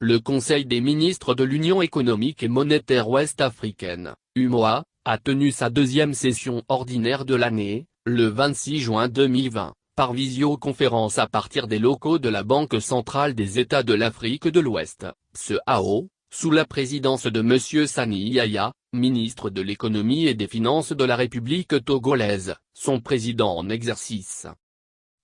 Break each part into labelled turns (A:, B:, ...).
A: le Conseil des ministres de l'Union économique et monétaire ouest-africaine, UEMOA, a tenu sa deuxième session ordinaire de l'année, le 26 juin 2020, par visioconférence à partir des locaux de la Banque centrale des États de l'Afrique de l'Ouest, CEAO, sous la présidence de M. Sani Yaya, ministre de l'économie et des finances de la République togolaise, son président en exercice.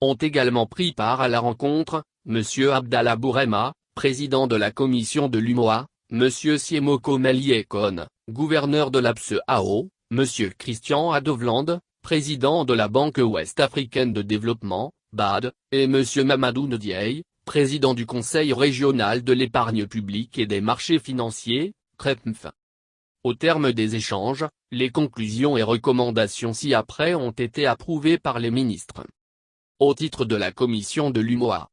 A: Ont également pris part à la rencontre, M. Abdallah Bourema, président de la commission de l'UEMOA, M. Siemoko Meliekone, gouverneur de la CEAO, M. Christian Adovland, président de la Banque ouest-africaine de développement, BAD, et M. Mamadou Ndiaye, président du Conseil régional de l'épargne publique et des marchés financiers, CREPMF. Au terme des échanges, les conclusions et recommandations ci-après ont été approuvées par les ministres. Au titre de la commission de l'UEMOA,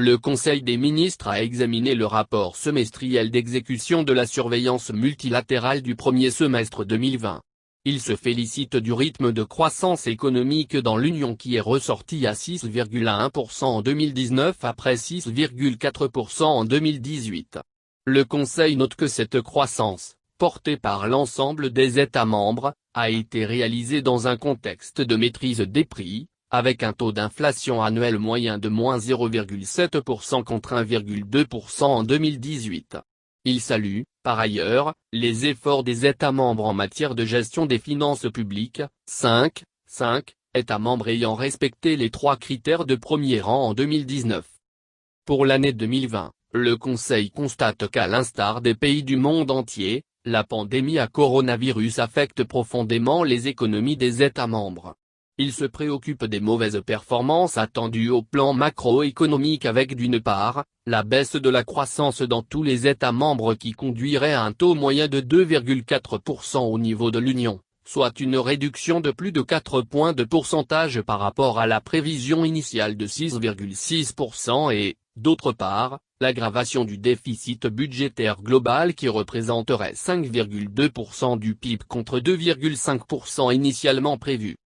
A: le Conseil des ministres a examiné le rapport semestriel d'exécution de la surveillance multilatérale du premier semestre 2020. Il se félicite du rythme de croissance économique dans l'Union qui est ressorti à 6,1% en 2019 après 6,4% en 2018. Le Conseil note que cette croissance, portée par l'ensemble des États membres, a été réalisée dans un contexte de maîtrise des prix, avec un taux d'inflation annuel moyen de moins 0,7% contre 1,2% en 2018. Il salue, par ailleurs, les efforts des États membres en matière de gestion des finances publiques, 5 États membres ayant respecté les 3 critères de premier rang en 2019. Pour l'année 2020, le Conseil constate qu'à l'instar des pays du monde entier, la pandémie à coronavirus affecte profondément les économies des États membres. Il se préoccupe des mauvaises performances attendues au plan macroéconomique avec d'une part, la baisse de la croissance dans tous les États membres qui conduirait à un taux moyen de 2,4% au niveau de l'Union, soit une réduction de plus de 4 points de pourcentage par rapport à la prévision initiale de 6,6% et, d'autre part, l'aggravation du déficit budgétaire global qui représenterait 5,2% du PIB contre 2,5% initialement prévu.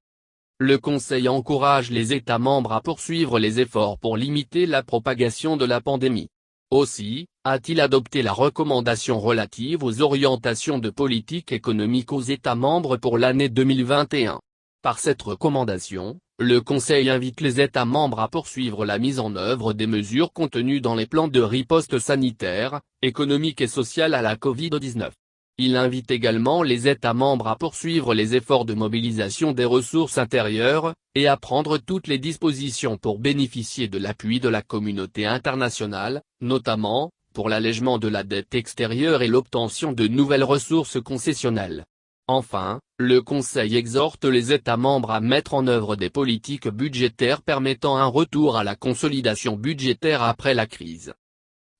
A: Le Conseil encourage les États membres à poursuivre les efforts pour limiter la propagation de la pandémie. Aussi, a-t-il adopté la recommandation relative aux orientations de politique économique aux États membres pour l'année 2021. Par cette recommandation, le Conseil invite les États membres à poursuivre la mise en œuvre des mesures contenues dans les plans de riposte sanitaire, économique et sociale à la Covid-19. Il invite également les États membres à poursuivre les efforts de mobilisation des ressources intérieures, et à prendre toutes les dispositions pour bénéficier de l'appui de la communauté internationale, notamment, pour l'allègement de la dette extérieure et l'obtention de nouvelles ressources concessionnelles. Enfin, le Conseil exhorte les États membres à mettre en œuvre des politiques budgétaires permettant un retour à la consolidation budgétaire après la crise.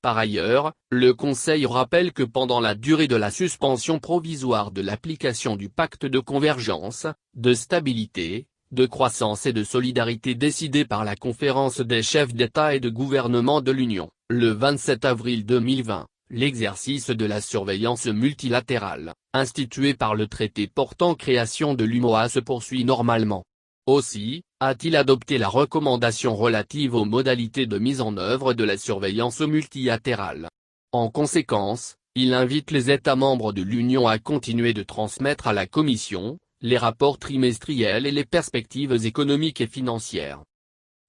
A: Par ailleurs, le Conseil rappelle que pendant la durée de la suspension provisoire de l'application du pacte de convergence, de stabilité, de croissance et de solidarité décidé par la conférence des chefs d'État et de gouvernement de l'Union, le 27 avril 2020, l'exercice de la surveillance multilatérale, institué par le traité portant création de l'UEMOA se poursuit normalement. Aussi, a-t-il adopté la recommandation relative aux modalités de mise en œuvre de la surveillance multilatérale. En conséquence, il invite les États membres de l'Union à continuer de transmettre à la Commission, les rapports trimestriels et les perspectives économiques et financières.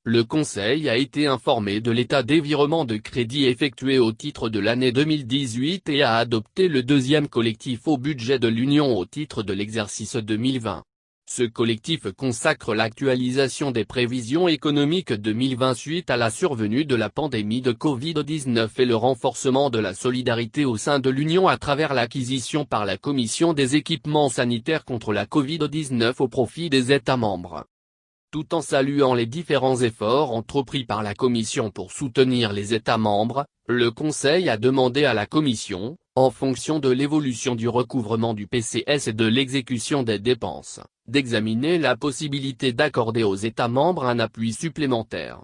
A: Le Conseil a été informé de l'état des virements de crédit effectués au titre de l'année 2018 et a adopté le deuxième collectif au budget de l'Union au titre de l'exercice 2020. Ce collectif consacre l'actualisation des prévisions économiques 2020 suite à la survenue de la pandémie de Covid-19 et le renforcement de la solidarité au sein de l'Union à travers l'acquisition par la Commission des équipements sanitaires contre la Covid-19 au profit des États membres. Tout en saluant les différents efforts entrepris par la Commission pour soutenir les États membres, le Conseil a demandé à la Commission, en fonction de l'évolution du recouvrement du PCS et de l'exécution des dépenses, d'examiner la possibilité d'accorder aux États membres un appui supplémentaire.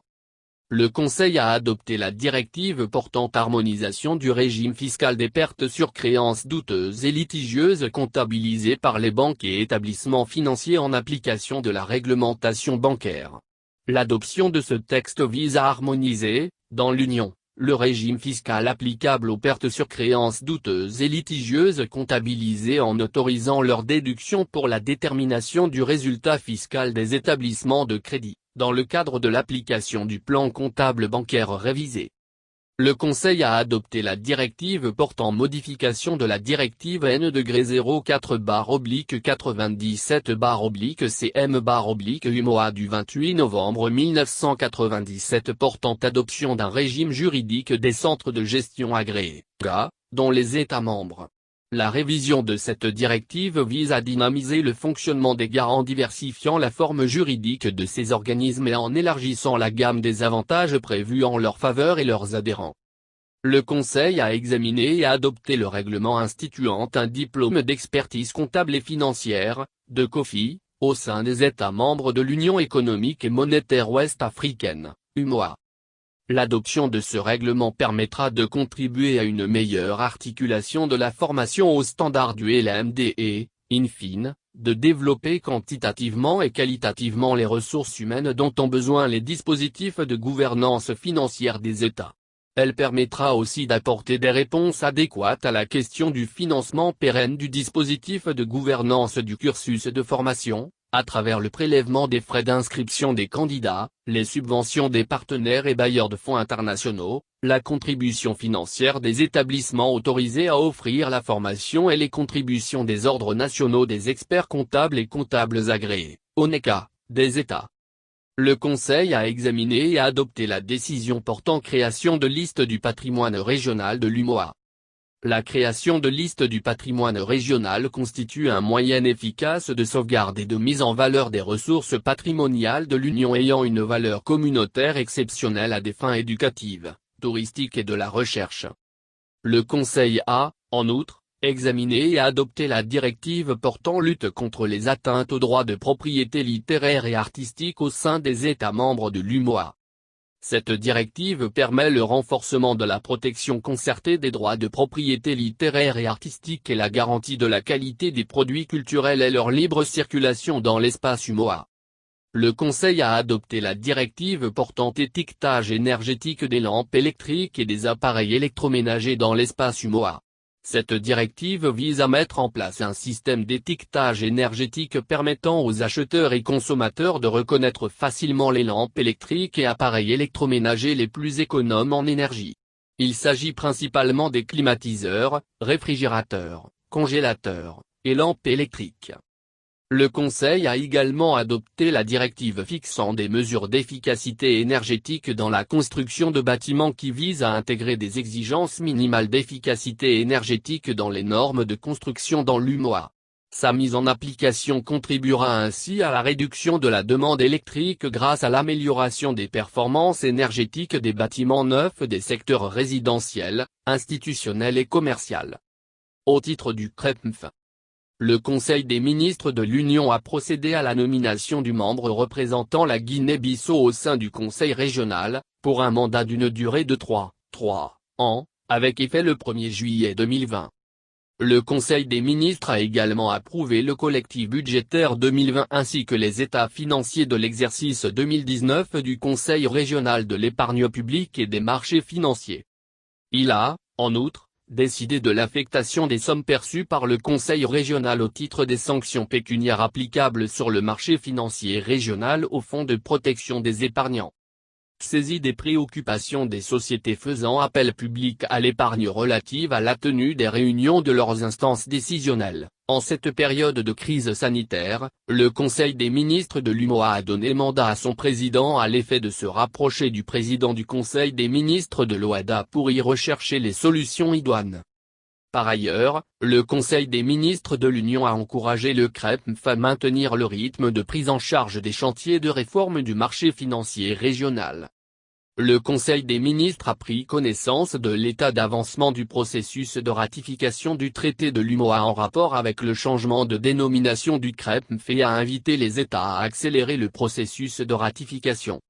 A: Le Conseil a adopté la directive portant harmonisation du régime fiscal des pertes sur créances douteuses et litigieuses comptabilisées par les banques et établissements financiers en application de la réglementation bancaire. L'adoption de ce texte vise à harmoniser, dans l'Union, le régime fiscal applicable aux pertes sur créances douteuses et litigieuses comptabilisées en autorisant leur déduction pour la détermination du résultat fiscal des établissements de crédit, dans le cadre de l'application du plan comptable bancaire révisé. Le Conseil a adopté la directive portant modification de la directive N-04/97/CM/UMOA du 28 novembre 1997 portant adoption d'un régime juridique des centres de gestion agréés, GA, dont les États membres. La révision de cette directive vise à dynamiser le fonctionnement des GA en diversifiant la forme juridique de ces organismes et en élargissant la gamme des avantages prévus en leur faveur et leurs adhérents. Le Conseil a examiné et adopté le règlement instituant un diplôme d'expertise comptable et financière, de COFI, au sein des États membres de l'Union économique et monétaire ouest-africaine, UMOA. L'adoption de ce règlement permettra de contribuer à une meilleure articulation de la formation aux standards du LMD et, in fine, de développer quantitativement et qualitativement les ressources humaines dont ont besoin les dispositifs de gouvernance financière des États. Elle permettra aussi d'apporter des réponses adéquates à la question du financement pérenne du dispositif de gouvernance du cursus de formation, à travers le prélèvement des frais d'inscription des candidats, les subventions des partenaires et bailleurs de fonds internationaux, la contribution financière des établissements autorisés à offrir la formation et les contributions des ordres nationaux des experts comptables et comptables agréés, ONECA, des États. Le Conseil a examiné et adopté la décision portant création de liste du patrimoine régional de l'UMOA. La création de liste du patrimoine régional constitue un moyen efficace de sauvegarde et de mise en valeur des ressources patrimoniales de l'Union ayant une valeur communautaire exceptionnelle à des fins éducatives, touristiques et de la recherche. Le Conseil a, en outre, examiné et adopté la directive portant lutte contre les atteintes aux droits de propriété littéraire et artistique au sein des États membres de l'UMOA. Cette directive permet le renforcement de la protection concertée des droits de propriété littéraire et artistique et la garantie de la qualité des produits culturels et leur libre circulation dans l'espace UMOA. Le Conseil a adopté la directive portant étiquetage énergétique des lampes électriques et des appareils électroménagers dans l'espace UMOA. Cette directive vise à mettre en place un système d'étiquetage énergétique permettant aux acheteurs et consommateurs de reconnaître facilement les lampes électriques et appareils électroménagers les plus économes en énergie. Il s'agit principalement des climatiseurs, réfrigérateurs, congélateurs, et lampes électriques. Le Conseil a également adopté la directive fixant des mesures d'efficacité énergétique dans la construction de bâtiments qui vise à intégrer des exigences minimales d'efficacité énergétique dans les normes de construction dans l'UMOA. Sa mise en application contribuera ainsi à la réduction de la demande électrique grâce à l'amélioration des performances énergétiques des bâtiments neufs des secteurs résidentiels, institutionnels et commercial. Au titre du CREPMF, le Conseil des ministres de l'Union a procédé à la nomination du membre représentant la Guinée-Bissau au sein du Conseil régional, pour un mandat d'une durée de 3 ans, avec effet le 1er juillet 2020. Le Conseil des ministres a également approuvé le collectif budgétaire 2020 ainsi que les états financiers de l'exercice 2019 du Conseil régional de l'épargne publique et des marchés financiers. Il a, en outre, décider de l'affectation des sommes perçues par le Conseil régional au titre des sanctions pécuniaires applicables sur le marché financier régional au Fonds de protection des épargnants. Saisie des préoccupations des sociétés faisant appel public à l'épargne relative à la tenue des réunions de leurs instances décisionnelles. En cette période de crise sanitaire, le Conseil des ministres de l'UMOA a donné mandat à son président à l'effet de se rapprocher du président du Conseil des ministres de l'OHADA pour y rechercher les solutions idoines. Par ailleurs, le Conseil des ministres de l'Union a encouragé le CREPMF à maintenir le rythme de prise en charge des chantiers de réforme du marché financier régional. Le Conseil des ministres a pris connaissance de l'état d'avancement du processus de ratification du traité de l'UMOA en rapport avec le changement de dénomination du CREPMF et a invité les États à accélérer le processus de ratification.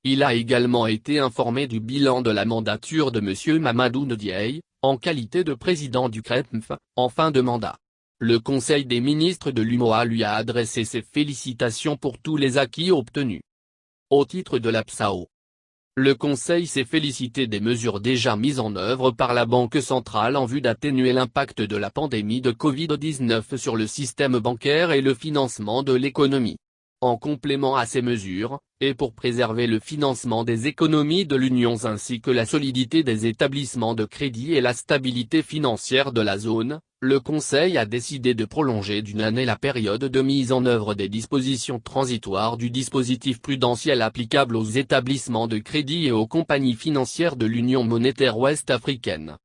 A: Il a également été informé du bilan de la mandature de M. Mamadou Ndiaye, en qualité de président du CREPMF, en fin de mandat. Le Conseil des ministres de l'UMOA lui a adressé ses félicitations pour tous les acquis obtenus. Au titre de l'APSAO. Le Conseil s'est félicité des mesures déjà mises en œuvre par la Banque centrale en vue d'atténuer l'impact de la pandémie de Covid-19 sur le système bancaire et le financement de l'économie. En complément à ces mesures, et pour préserver le financement des économies de l'Union ainsi que la solidité des établissements de crédit et la stabilité financière de la zone, le Conseil a décidé de prolonger d'une année la période de mise en œuvre des dispositions transitoires du dispositif prudentiel applicable aux établissements de crédit et aux compagnies financières de l'Union monétaire ouest-africaine.